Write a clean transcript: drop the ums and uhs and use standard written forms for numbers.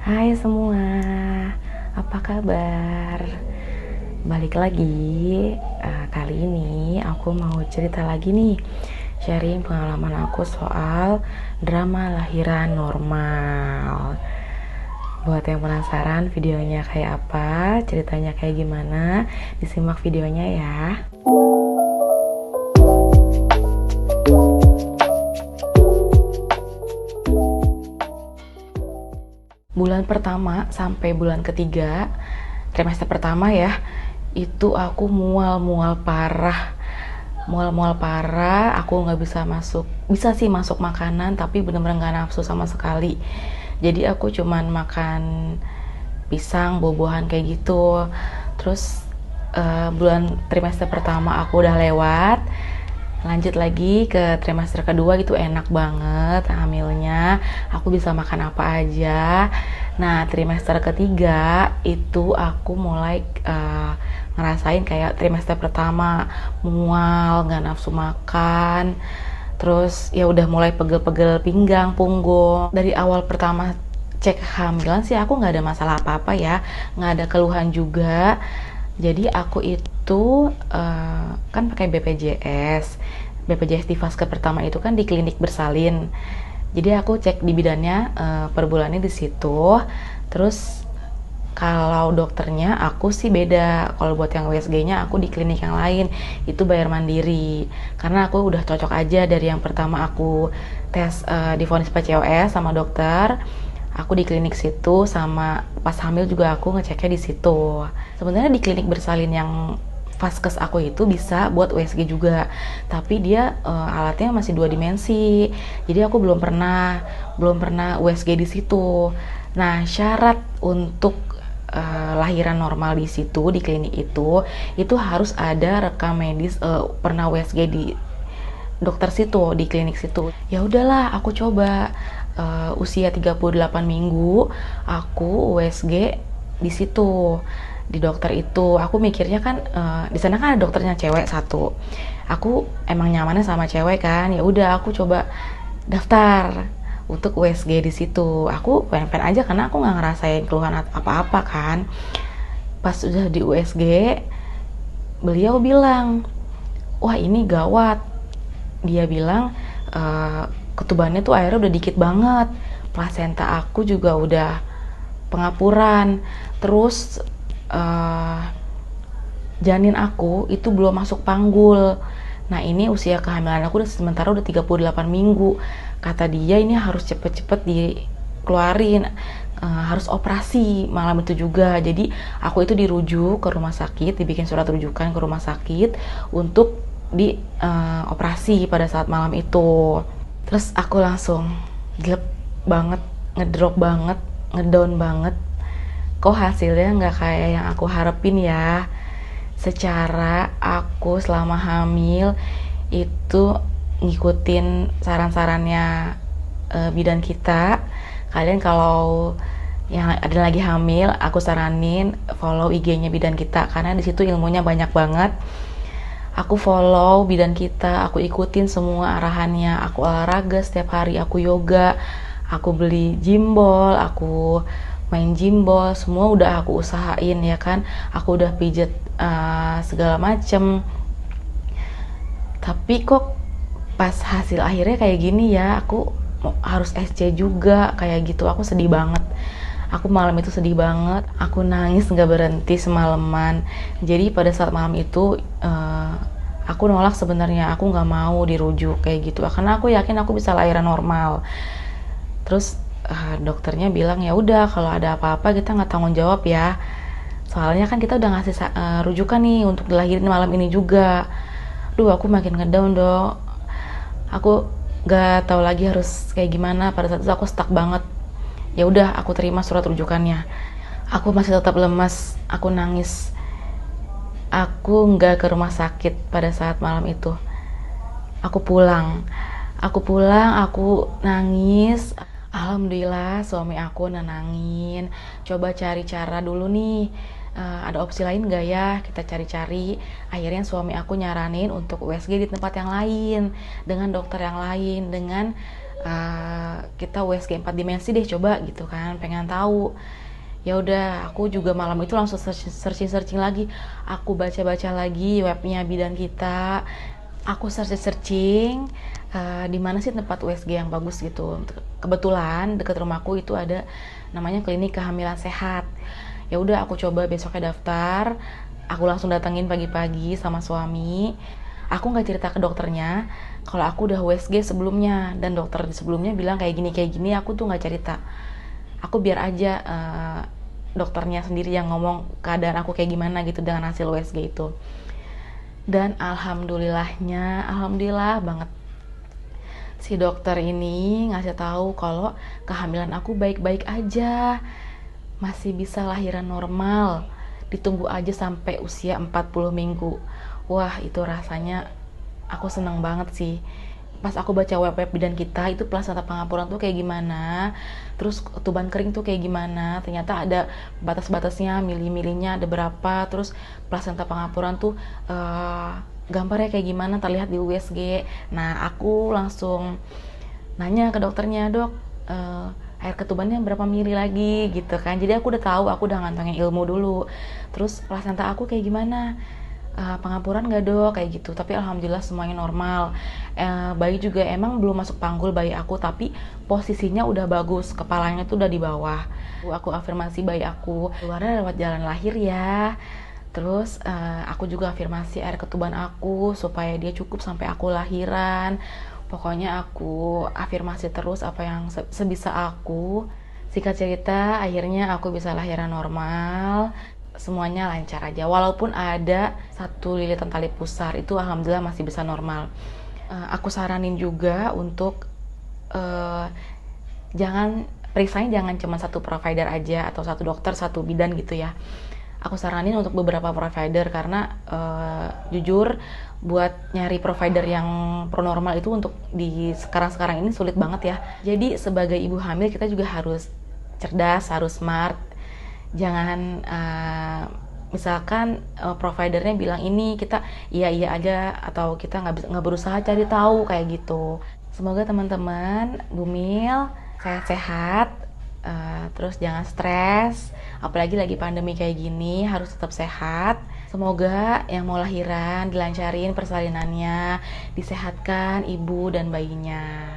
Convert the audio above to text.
Hai semua, apa kabar? Balik lagi. Kali ini aku mau cerita lagi nih, sharing pengalaman aku soal drama lahiran normal. Buat yang penasaran videonya kayak apa, ceritanya kayak gimana, disimak videonya ya. Bulan pertama sampai bulan ketiga, trimester pertama ya, itu aku mual-mual parah. Mual-mual parah, aku nggak bisa masuk. Bisa sih masuk makanan, tapi bener-bener nggak nafsu sama sekali. Jadi aku cuman makan pisang, buah-buahan kayak gitu. Terus bulan trimester pertama aku udah lewat, lanjut lagi ke trimester kedua gitu, enak banget hamilnya, aku bisa makan apa aja. Nah, trimester ketiga itu aku mulai ngerasain kayak trimester pertama, mual, nggak nafsu makan, terus ya udah mulai pegel-pegel pinggang, punggung. Dari awal pertama cek kehamilan sih aku nggak ada masalah apa-apa ya, nggak ada keluhan juga. Jadi aku itu kan pakai BPJS di fase pertama itu kan di klinik bersalin. Jadi aku cek di bidannya per bulannya di situ. Terus kalau dokternya aku sih beda. Kalau buat yang USG-nya aku di klinik yang lain, itu bayar mandiri. Karena aku udah cocok aja dari yang pertama aku tes divonis PCOS sama dokter. Aku di klinik situ, sama pas hamil juga aku ngeceknya di situ. Sebenarnya di klinik bersalin yang vaskes aku itu bisa buat USG juga, tapi dia alatnya masih 2 dimensi. Jadi aku belum pernah USG di situ. Nah, syarat untuk lahiran normal di situ, di klinik itu harus ada rekam medis pernah USG di dokter situ, di klinik situ. Ya udahlah, aku coba usia 38 minggu aku USG di situ, di dokter itu. Aku mikirnya kan di sana kan ada dokternya cewek satu. Aku emang nyamannya sama cewek kan. Ya udah aku coba daftar untuk USG di situ. Aku pengen aja karena aku nggak ngerasain keluhan apa-apa kan. Pas udah di USG, beliau bilang, wah ini gawat. Dia bilang ketubannya tuh airnya udah dikit banget, plasenta aku juga udah pengapuran, terus janin aku itu belum masuk panggul. Nah, ini usia kehamilan aku sementara udah 38 minggu. Kata dia ini harus cepet-cepet dikeluarin, harus operasi malam itu juga. Jadi aku itu dirujuk ke rumah sakit, dibikin surat rujukan ke rumah sakit untuk di operasi pada saat malam itu. Terus aku langsung gelap banget, ngedrop banget, ngedown banget. Kok hasilnya nggak kayak yang aku harapin ya. Secara aku selama hamil itu ngikutin saran-sarannya bidan kita. Kalian kalau yang ada lagi hamil, aku saranin follow IG-nya bidan kita karena di situ ilmunya banyak banget. Aku follow bidan kita, aku ikutin semua arahannya, aku olahraga setiap hari, aku yoga, aku beli gym ball, aku main gym ball, semua udah aku usahain ya kan. Aku udah pijet segala macem. Tapi kok pas hasil akhirnya kayak gini ya, aku harus SC juga kayak gitu. Aku sedih banget. Aku malam itu sedih banget, aku nangis nggak berhenti semalaman. Jadi pada saat malam itu aku nolak sebenarnya, aku nggak mau dirujuk kayak gitu, karena aku yakin aku bisa lahiran normal. Terus dokternya bilang ya udah kalau ada apa-apa kita nggak tanggung jawab ya. Soalnya kan kita udah ngasih rujukan nih untuk dilahirin malam ini juga. Duh, aku makin ngedown dong. Aku nggak tahu lagi harus kayak gimana. Pada saat itu aku stuck banget. Ya udah, aku terima surat rujukannya. Aku masih tetap lemas, aku nangis. Aku nggak ke rumah sakit pada saat malam itu. Aku pulang, aku nangis. Alhamdulillah suami aku nenangin. Coba cari cara dulu nih. Ada opsi lain gak ya? Kita cari-cari. Akhirnya suami aku nyaranin untuk USG di tempat yang lain, dengan dokter yang lain, dengan kita USG 4 dimensi deh coba gitu kan, pengen tahu. Ya udah, aku juga malam itu langsung searching lagi. Aku baca-baca lagi webnya bidan kita. Aku searching di mana sih tempat USG yang bagus gitu. Kebetulan dekat rumahku itu ada namanya klinik kehamilan sehat. Ya udah, aku coba besoknya daftar. Aku langsung datengin pagi-pagi sama suami. Aku nggak cerita ke dokternya kalau aku udah USG sebelumnya, dan dokter sebelumnya bilang kayak gini. Aku tuh nggak cerita. Aku biar aja dokternya sendiri yang ngomong keadaan aku kayak gimana gitu dengan hasil USG itu. Dan alhamdulillah banget, si dokter ini ngasih tahu kalau kehamilan aku baik-baik aja, masih bisa lahiran normal, ditunggu aja sampai usia 40 minggu. Wah, itu rasanya aku seneng banget sih. Pas aku baca web bidan kita itu plasenta pengapuran tuh kayak gimana, terus ketuban kering tuh kayak gimana, ternyata ada batas-batasnya, milih-milihnya ada berapa, terus plasenta pengapuran tuh gambarnya kayak gimana terlihat di USG. Nah, aku langsung nanya ke dokternya, dok, air ketubannya berapa mili lagi gitu kan. Jadi aku udah tahu, aku udah ngantongin ilmu dulu. Terus plasenta aku kayak gimana, pengapuran gak dok, kayak gitu. Tapi alhamdulillah semuanya normal. Bayi juga emang belum masuk panggul bayi aku, tapi posisinya udah bagus, kepalanya tuh udah di bawah. Aku afirmasi bayi aku keluarnya lewat jalan lahir ya. Terus aku juga afirmasi air ketuban aku supaya dia cukup sampai aku lahiran. Pokoknya aku afirmasi terus apa yang sebisa aku. Singkat cerita, akhirnya aku bisa lahiran normal. Semuanya lancar aja, walaupun ada satu lilitan tali pusar, itu alhamdulillah masih bisa normal. Aku saranin juga untuk jangan periksanya jangan cuma satu provider aja atau satu dokter satu bidan gitu ya. Aku saranin untuk beberapa provider karena jujur buat nyari provider yang pronormal itu untuk di sekarang ini sulit banget ya. Jadi sebagai ibu hamil kita juga harus cerdas, harus smart. Jangan misalkan providernya bilang ini, kita iya aja, atau kita nggak berusaha cari tahu kayak gitu. Semoga teman-teman Bumil sehat-sehat, terus jangan stres, apalagi lagi pandemi kayak gini harus tetap sehat. Semoga yang mau lahiran dilancarin persalinannya, disehatkan ibu dan bayinya.